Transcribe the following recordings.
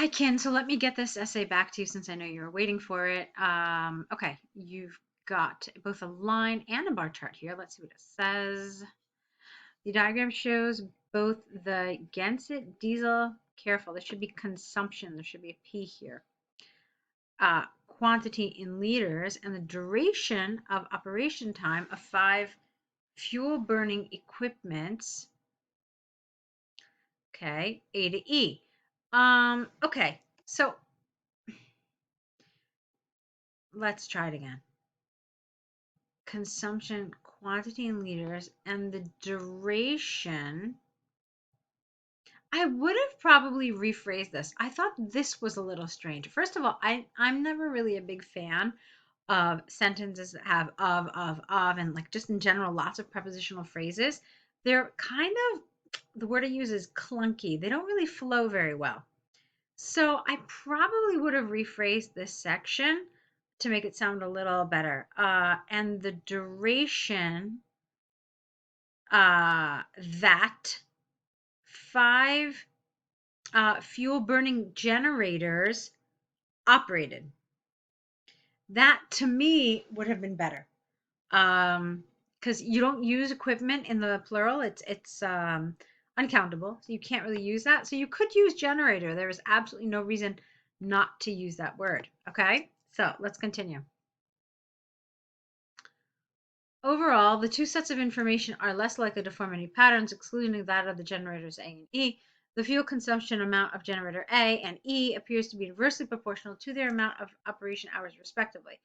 Hi, Ken. So let me get this essay back to you since I know you're waiting for it. Okay, you've got both a line and a bar chart here. Let's see what it says. The diagram shows both the Genset diesel, careful, there should be consumption, there should be a P here, quantity in liters, and the duration of operation time of 5 fuel burning equipments. Okay, A to E. Okay, so let's try it again. Consumption, quantity in liters, and the duration. I would have probably rephrased this. I thought this was a little strange. First of all, I'm never really a big fan of sentences that have of, and like just in general, lots of prepositional phrases. They're kind of, the word I use is clunky. They don't really flow very well. So I probably would have rephrased this section to make it sound a little better. And the duration that 5 fuel burning generators operated. That to me would have been better. Because you don't use equipment in the plural. It's uncountable. So you can't really use that. So you could use generator. There is absolutely no reason not to use that word. Okay? So let's continue. Overall, the two sets of information are less likely to form any patterns, excluding that of the generators A and E. The fuel consumption amount of generator A and E appears to be inversely proportional to their amount of operation hours, respectively.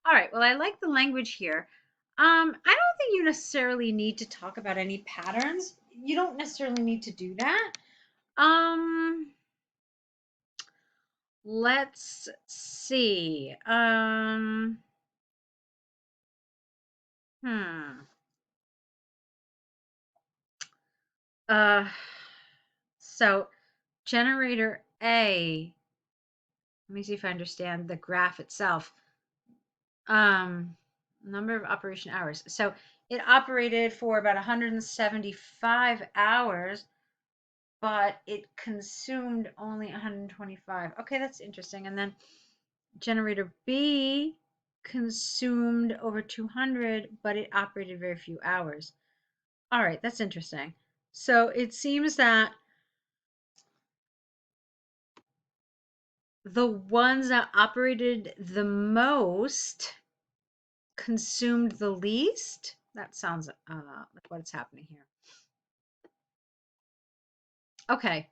All right, well, I like the language here. I don't think you necessarily need to talk about any patterns. You don't necessarily need to do that. Let's see. Hmm. Uh, so generator A, let me see if I understand the graph itself. Number of operation hours. So it operated for about 175 hours, but it consumed only 125. Okay, that's interesting. And then generator B consumed over 200, but it operated very few hours. All right, that's interesting. So it seems that the ones that operated the most consumed the least. That sounds like what's happening here. Okay.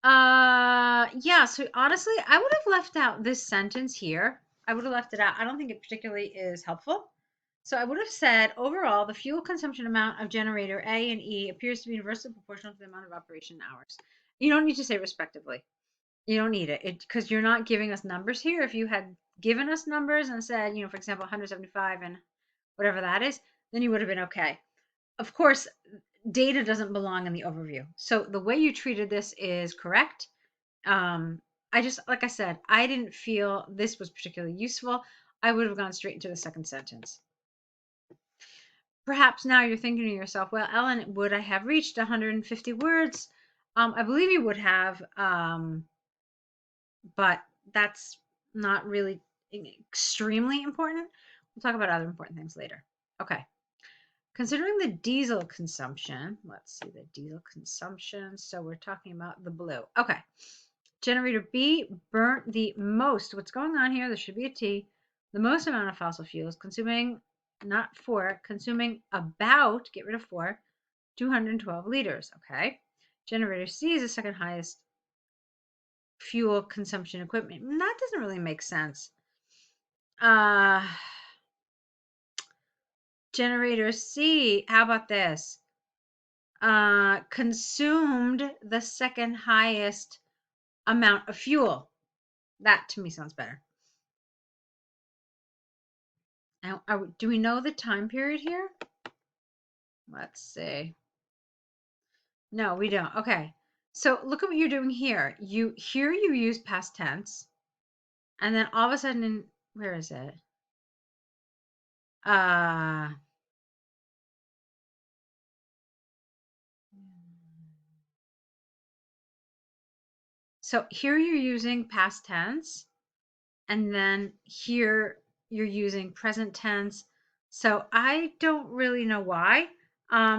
Yeah, so honestly, I would have left out this sentence here. I would have left it out. I don't think it particularly is helpful. So I would have said, overall, the fuel consumption amount of generator A and E appears to be inversely proportional to the amount of operation hours. You don't need to say respectively. You don't need it because you're not giving us numbers here. If you had given us numbers and said, for example, 175 and whatever that is, then you would have been okay. Of course, data doesn't belong in the overview. So the way you treated this is correct. I just, like I said, I didn't feel this was particularly useful. I would have gone straight into the second sentence. Perhaps now you're thinking to yourself, well, Ellen, would I have reached 150 words? I believe you would have, but that's not really extremely important. We'll talk about other important things later. Okay. Considering the diesel consumption, let's see the diesel consumption. So we're talking about the blue. Okay. Generator B burnt the most. What's going on here? There should be a T. The most amount of fossil fuels, consuming, not 4, consuming about, get rid of 4, 212 liters. Okay. Generator C is the second highest fuel consumption equipment. That doesn't really make sense. Generator C, how about this? Consumed the second highest amount of fuel. That to me sounds better. Now, do we know the time period here? Let's see. No, we don't. Okay. So look at what you're doing here. You use past tense, and then all of a sudden, where is it? So here you're using past tense, and then here you're using present tense. So I don't really know why.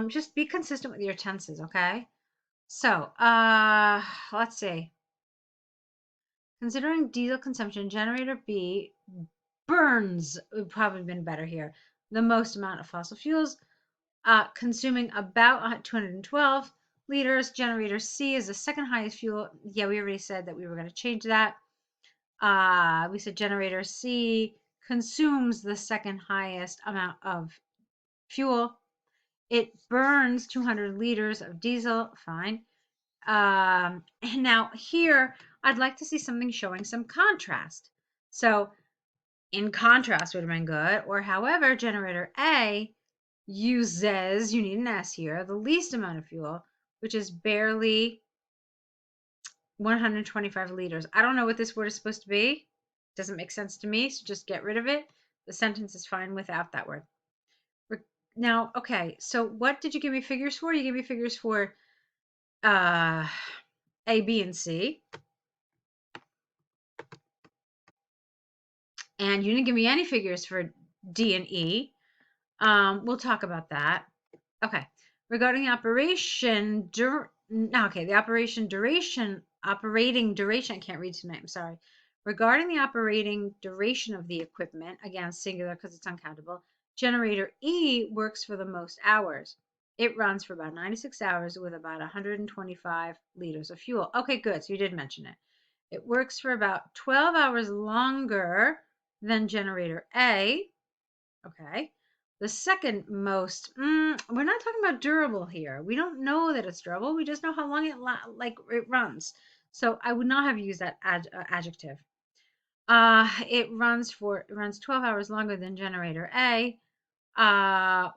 Just be consistent with your tenses, okay? So, let's see. Considering diesel consumption, generator B burns would probably been better here. The most amount of fossil fuels, consuming about 212 liters. Generator C is the second highest fuel. Yeah, we already said that we were going to change that. We said generator C consumes the second highest amount of fuel. It burns 200 liters of diesel. Fine. And now here, I'd like to see something showing some contrast. So in contrast would have been good. Or however, generator A uses, you need an S here, the least amount of fuel, which is barely 125 liters. I don't know what this word is supposed to be. Doesn't make sense to me, so just get rid of it. The sentence is fine without that word. Now, okay, so what did you give me figures for? You gave me figures for A, B, and C. And you didn't give me any figures for D and E. We'll talk about that. Okay. Regarding the operation, the operating duration, I can't read tonight, I'm sorry. Regarding the operating duration of the equipment, again, singular because it's uncountable, generator E works for the most hours. It runs for about 96 hours with about 125 liters of fuel. Okay, good. So you did mention it. It works for about 12 hours longer than generator A. Okay. The second most, we're not talking about durable here. We don't know that it's durable. We just know how long it runs. So I would not have used that adjective. It runs 12 hours longer than generator A,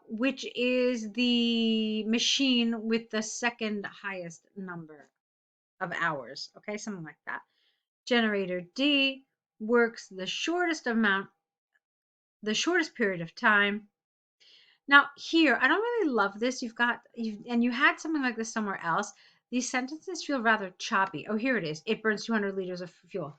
which is the machine with the second highest number of hours. Okay, something like that. Generator D works the shortest period of time. Now here, I don't really love this. You had something like this somewhere else. These sentences feel rather choppy. Oh, here it is. It burns 200 liters of fuel.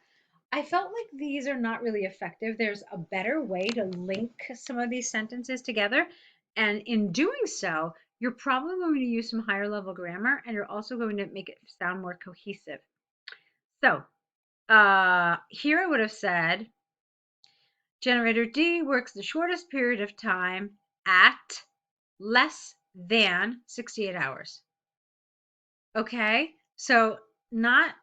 I felt like these are not really effective. There's a better way to link some of these sentences together. And in doing so, you're probably going to use some higher level grammar and you're also going to make it sound more cohesive. So here I would have said generator D works the shortest period of time at less than 68 hours. Okay? So not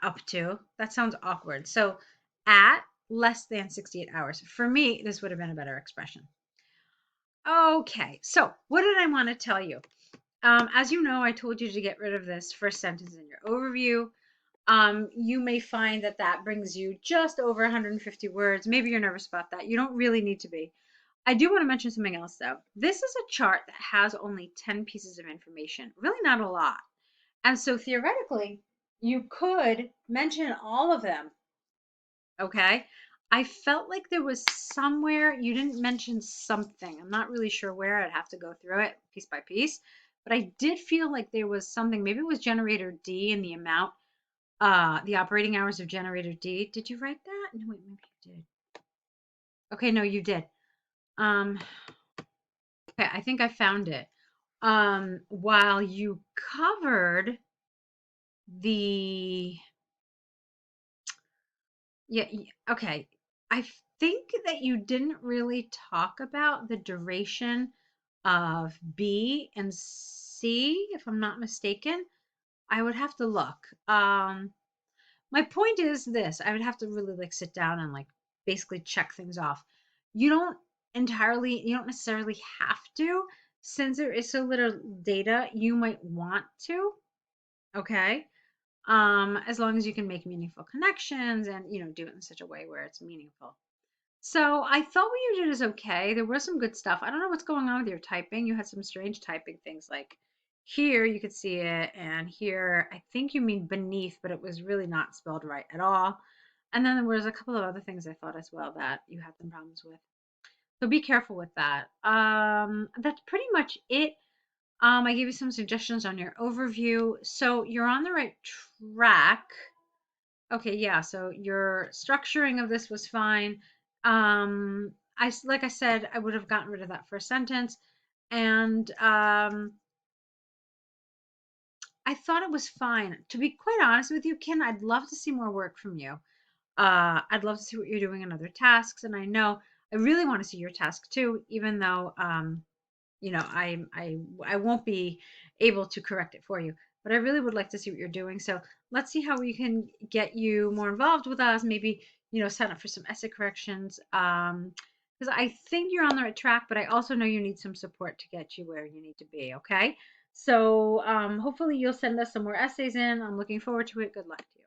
up to. That sounds awkward. So at less than 68 hours. For me, this would have been a better expression. Okay. So what did I want to tell you? As you know, I told you to get rid of this first sentence in your overview. You may find that that brings you just over 150 words. Maybe you're nervous about that. You don't really need to be. I do want to mention something else though. This is a chart that has only 10 pieces of information, really not a lot. And so theoretically, you could mention all of them. Okay. I felt like there was somewhere you didn't mention something. I'm not really sure where. I'd have to go through it piece by piece. But I did feel like there was something. Maybe it was generator D and the amount, the operating hours of generator D. Did you write that? No, wait, maybe you did. Okay, no, you did. Okay, I think I found it. While you covered the yeah, okay. I think that you didn't really talk about the duration of B and C, if I'm not mistaken. I would have to look. My point is this, I would have to really like sit down and like basically check things off. You don't necessarily have to, since there is so little data, you might want to, okay? As long as you can make meaningful connections and, do it in such a way where it's meaningful. So I thought what you did is okay. There was some good stuff. I don't know what's going on with your typing. You had some strange typing things like here you could see it, and here I think you mean beneath, but it was really not spelled right at all. And then there was a couple of other things I thought as well that you had some problems with. So be careful with that. That's pretty much it. I gave you some suggestions on your overview. So you're on the right track. Okay, yeah, so your structuring of this was fine. Like I said, I would have gotten rid of that first sentence, and I thought it was fine. To be quite honest with you, Ken, I'd love to see more work from you. I'd love to see what you're doing in other tasks, and I know I really want to see your task too, even though I won't be able to correct it for you, but I really would like to see what you're doing. So let's see how we can get you more involved with us. Maybe sign up for some essay corrections. Because I think you're on the right track, but I also know you need some support to get you where you need to be. Okay. So hopefully you'll send us some more essays in. I'm looking forward to it. Good luck to you.